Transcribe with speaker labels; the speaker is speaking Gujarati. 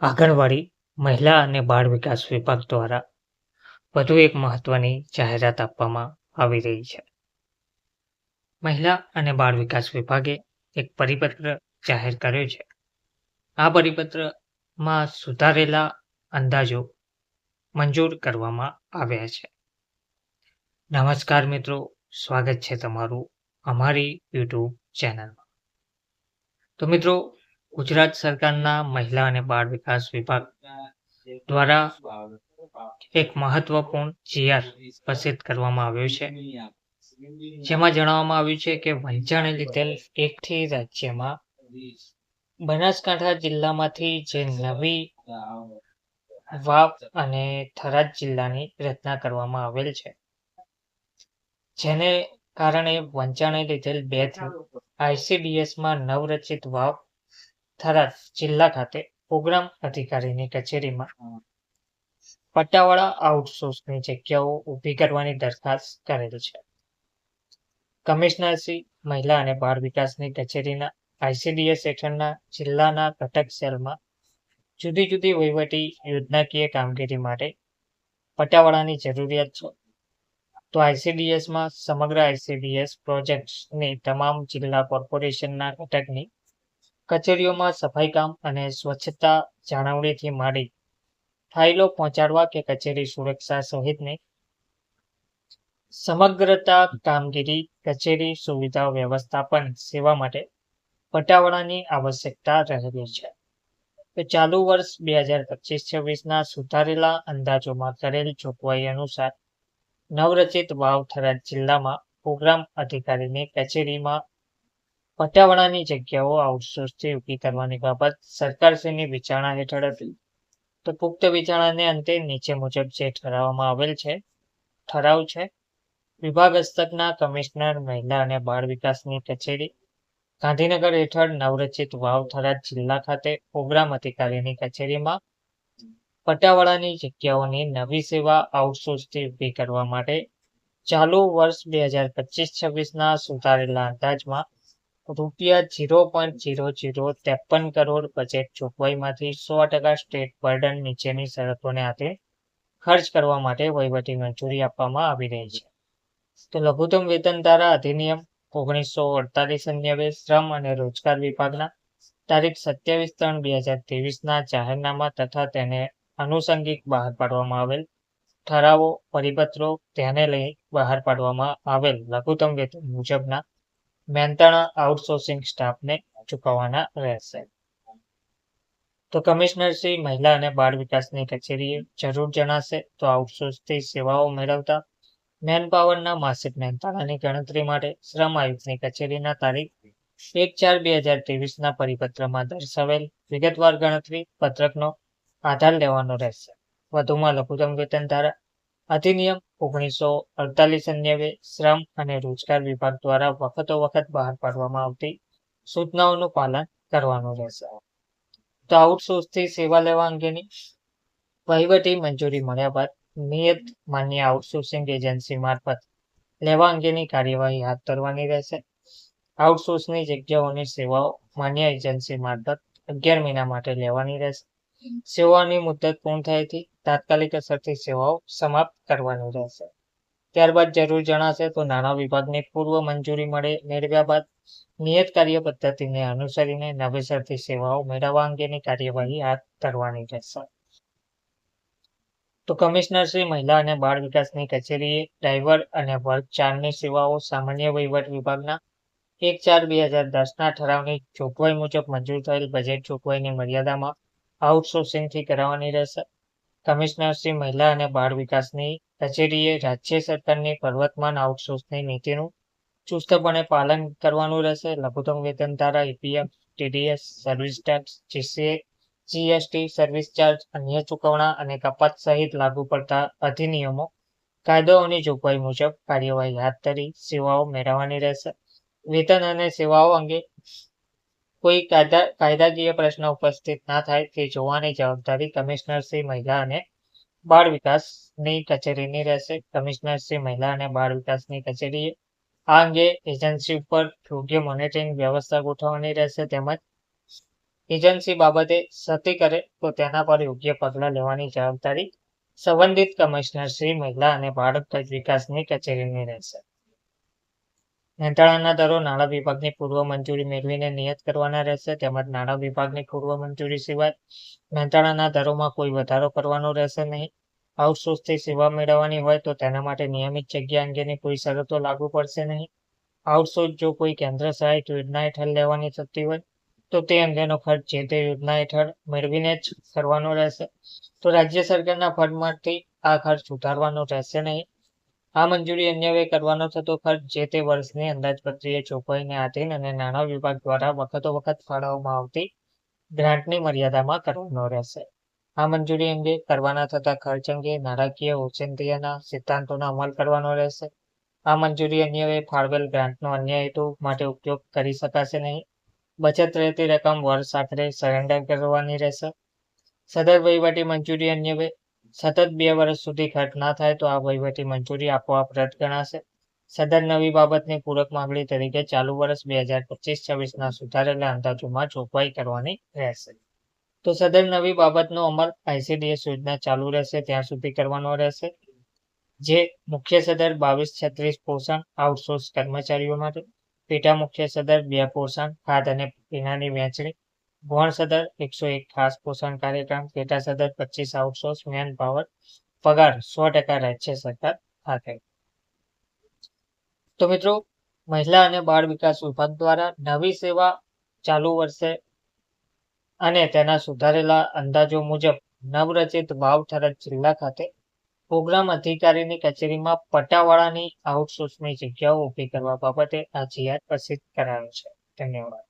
Speaker 1: આંગણવાડી મહિલા અને બાળ વિકાસ વિભાગ દ્વારા વધુ એક મહત્વની જાહેરાત આપવામાં આવી રહી છે. મહિલા અને બાળ વિકાસ વિભાગે એક પરિપત્ર જાહેર કર્યો છે. આ પરિપત્રમાં સુધારેલા અંદાજો મંજૂર કરવામાં આવ્યા છે. નમસ્કાર મિત્રો, સ્વાગત છે તમારું અમારી યુટ્યુબ ચેનલમાં. તો મિત્રો, ગુજરાત સરકારના મહિલા અને બાળ વિકાસ વિભાગ દ્વારા એક મહત્વપૂર્ણ GR પ્રસિદ્ધ કરવામાં આવ્યો છે, જેમાં જણાવવામાં આવ્યું છે કે વંચાણે લીધેલ એકથી રાજ્યમાં બનાસકાંઠા જિલ્લામાંથી જે નવી વાવ અને થરાદ જિલ્લાની રચના કરવામાં આવેલ છે, જેને કારણે વંચાણે લીધેલ 2 ICDSમાં નવરચિત વાવ થરાદ જિલ્લા ખાતે પ્રોગ્રામ અધિકારીની કચેરીમાં પટ્ટાવાળા આઉટસોર્સની જગ્યાઓ ઊભી કરવાની દરખાસ્ત કરેલ છે. કમિશનરશ્રી મહિલા અને બાળ વિકાસની કચેરીના ICDS હેઠળના જિલ્લાના ઘટક સેલમાં જુદી જુદી વહીવટી યોજનાકીય કામગીરી માટે પટ્ટાવાળાની જરૂરિયાત છે. તો ICDSમાં સમગ્ર ICDS પ્રોજેક્ટ્સની તમામ જિલ્લા કોર્પોરેશનના ઘટકની કચેરીઓમાં સફાઈ કામ અને સ્વચ્છતા જાળવણીથી માંડી ફાઇલો પહોંચાડવા કે કચેરી સુરક્ષા સહિતની સમગ્રતા કામગીરી કચેરી સુવિધા વ્યવસ્થાપન સેવા માટે પટ્ટાવાળાની આવશ્યકતા રહેલી છે. તો ચાલુ વર્ષ 2025-26ના સુધારેલા અંદાજોમાં કરેલ જોગવાઈ અનુસાર નવરચિત વાવ થરાદ જિલ્લામાં પ્રોગ્રામ અધિકારીની કચેરીમાં પટ્ટાવાળાની જગ્યાઓ આઉટસોર્સથી ઊભી કરવાની બાબત સરકારશ્રીની વિચારણા હેઠળ હતી. તો પુખ્ત વિચારણાને અંતે નીચે મુજબ જે ઠરાવવામાં આવેલ છે ઠરાવ છે: વિભાગ હસ્તકના કમિશનર મહિલા અને બાળ વિકાસની કચેરી ગાંધીનગર હેઠળ નવરચિત વાવ થરાદ જિલ્લા ખાતે પ્રોગ્રામ અધિકારીની કચેરીમાં પટ્ટાવાળાની જગ્યાઓની નવી સેવા આઉટસોર્સથી ઊભી કરવા માટે ચાલુ વર્ષ 2025-26ના સુધારેલા અંદાજમાં ₹0.0053 કરોડ બજેટ જોગવાઈમાંથી 100% સ્ટેટ બર્ડન નીચેની શરતોને આધીન ખર્ચ કરવા માટે વહીવટી મંજૂરી આપવામાં આવી રહી છે. તો લઘુત્તમ વેતન ધારા અધિનિયમ 1948 અન્વયે શ્રમ અને રોજગાર વિભાગના તારીખ 27/3/2023ના જાહેરનામા તથા તેને આનુષંગિક બહાર પાડવામાં આવેલ ઠરાવો પરિપત્રો ધ્યાને લઈ બહાર પાડવામાં આવેલ લઘુત્તમ વેતન મુજબના મહેનતાણા આઉટસોર્સિંગ સ્ટાફને ચૂકવવાના રહેશે. તો કમિશનરશ્રી મહિલા અને બાળ વિકાસની કચેરીએ જરૂર જણાશે તો આઉટસોર્સથી સેવાઓ મેળવતા મેનપાવરના માસિક મહેનતાણાની ગણતરી માટે શ્રમ આયુક્તની કચેરીના તારીખ 1/4/2023ના પરિપત્રમાં દર્શાવેલ વિગતવાર ગણતરી પત્રકનો આધાર લેવાનો રહેશે. વધુમાં લઘુત્તમ વેતન ધારા અધિનિયમ 1948 અન્વયે શ્રમ અને રોજગાર વિભાગ દ્વારા વખતો વખત બહાર પાડવામાં આવતી સૂચનાઓનું પાલન કરવાનું રહેશે. તો આઉટસોર્સથી સેવા લેવા અંગેની વહીવટી મંજૂરી મળ્યા બાદ નિયત માન્ય આઉટસોર્સિંગ એજન્સી મારફત લેવા અંગેની કાર્યવાહી હાથ ધરવાની રહેશે. આઉટસોર્સની જગ્યાઓની સેવાઓ માન્ય એજન્સી મારફત 11 મહિના માટે લેવાની રહેશે. સેવાઓની મુદત પૂર્ણ થયેથી તાત્કાલિક અસરથી સેવાઓ સમાપ્ત કરવાની રહેશે. ત્યારબાદ જરૂર જણાશે તો નાણાં વિભાગની પૂર્વ મંજૂરી મેળવ્યા બાદ નિયત કાર્ય પદ્ધતિને અનુસરીને નવેસરથી સેવાઓ મેળવવા અંગેની કાર્યવાહી હાથ ધરવાની રહેશે. તો કમિશનરશ્રી મહિલા અને બાળ વિકાસની કચેરીએ ડ્રાઈવર અને વર્ગ 4ની સેવાઓ સામાન્ય વહીવટ વિભાગના 1/4/2010ના ઠરાવની જોગવાઈ મુજબ મંજૂર થયેલ બજેટ જોગવાઈની મર્યાદામાં આઉટસોર્સિંગથી કરાવવાની રહેશે. કમિશનરશ્રી મહિલા અને બાળ વિકાસની કચેરીએ રાજ્ય સરકારની પ્રવર્તમાન આઉટસોર્સની નીતિનું ચુસ્તપણે પાલન કરવાનું રહેશે. લઘુત્તમ વેતન ધારા EPF, TDS, service tax, GCA, GST, service charge, અન્ય ચૂકવણા અને કપાત સહિત લાગુ પડતા અધિનિયમો કાયદાઓની જોગવાઈ મુજબ કાર્યવાહી હાથ ધરી સેવાઓ મેળવવાની રહેશે. વેતન અને સેવાઓ અંગે કોઈ કાયદાકીય પ્રશ્ન ઉપસ્થિત ના થાય તે જોવાની જવાબદારી કમિશનરશ્રી મહિલા અને બાળ વિકાસની કચેરીની રહેશે. કમિશનરશ્રી મહિલા અને બાળ વિકાસની કચેરીએ આ અંગે એજન્સી ઉપર યોગ્ય મોનિટરિંગ વ્યવસ્થા ગોઠવવાની રહેશે તેમજ એજન્સી બાબતે સતી કરે તો તેના પર યોગ્ય પગલાં લેવાની જવાબદારી સંબંધિત કમિશનર શ્રી મહિલા અને બાળ વિકાસની કચેરીની રહેશે. મહેનતાણાના દરો નાણાં વિભાગની પૂર્વ મંજૂરી મેળવીને નિયત કરવાના રહેશે, તેમજ નાણાં વિભાગની પૂર્વ મંજૂરી સિવાય મહેનતાણાના દરોમાં કોઈ વધારો કરવાનો રહેશે નહીં. આઉટસોર્સથી સેવા મેળવવાની હોય તો તેના માટે નિયમિત જગ્યા અંગેની કોઈ શરતો લાગુ પડશે નહીં. આઉટસોર્સ જો કોઈ કેન્દ્ર સહાયક યોજના હેઠળ લેવાની થતી હોય તો તે અંગેનો ખર્ચ જે તે યોજના હેઠળ મેળવીને જ કરવાનો રહેશે. તો રાજ્ય સરકારના ફંડમાંથી આ ખર્ચ ઉતારવાનો રહેશે નહીં. આ મંજૂરી અન્વયે કરવાનો થતો ખર્ચ જે તે વર્ષની અંદાજપત્રીય જોગવાઈને આધીન અને નાણાં વિભાગ દ્વારા વખત ફાળવવામાં આવતી ગ્રાન્ટની મર્યાદામાં કરવાનો રહેશે. આ મંજૂરી અંગે કરવાના થતા ખર્ચ અંગે નાણાકીય ઓચિંતીના સિદ્ધાંતોનો અમલ કરવાનો રહેશે. આ મંજૂરી અન્વયે ફાળવેલ ગ્રાન્ટનો અન્ય હેતુ માટે ઉપયોગ કરી શકાશે નહીં. બચત રહેતી રકમ વર્ષ આખરે સરેન્ડર કરવાની રહેશે. સદર વહીવટી મંજૂરી અન્વયે સતત 2 વર્ષ સુધી ખર્ચ ના થાય તો આ વહીવટી મંજૂરી આપોઆપ રદ ગણાશે. સદર નવી બાબતની પૂરક માંગણી તરીકે ચાલુ વર્ષ 2025-26ના સુધારેલા અંદાજોમાં જોગવાઈ કરવાની રહેશે. તો સદર નવી બાબતનો અમલ ICDS યોજના ચાલુ રહેશે ત્યાં સુધી કરવાનો રહેશે, જે મુખ્ય સદર 22-36 પોષણ આઉટસોર્સ કર્મચારીઓ માટે, પેટા મુખ્ય સદર 2 પોષણ ખાદ્ય અને પીણાની વહેંચણી, ગૌણ સદર 101 ખાસ પોષણ કાર્યક્રમ, પેટા સદર 25 આઉટસોર્સ મેન પાવર, પગાર 100% રાજ્ય સરકાર ખાતે. તો મિત્રો, મહિલા અને બાળ વિકાસ વિભાગ દ્વારા નવી સેવા ચાલુ વર્ષે અને તેના સુધારેલા અંદાજો મુજબ નવરચિત વાવ થરાદ જિલ્લા ખાતે પ્રોગ્રામ અધિકારીની કચેરીમાં પટ્ટાવાળાની આઉટસોર્સની જગ્યાઓ ઊભી કરવા બાબતે આ જીઆર પ્રસિદ્ધ કરાયો છે. ધન્યવાદ.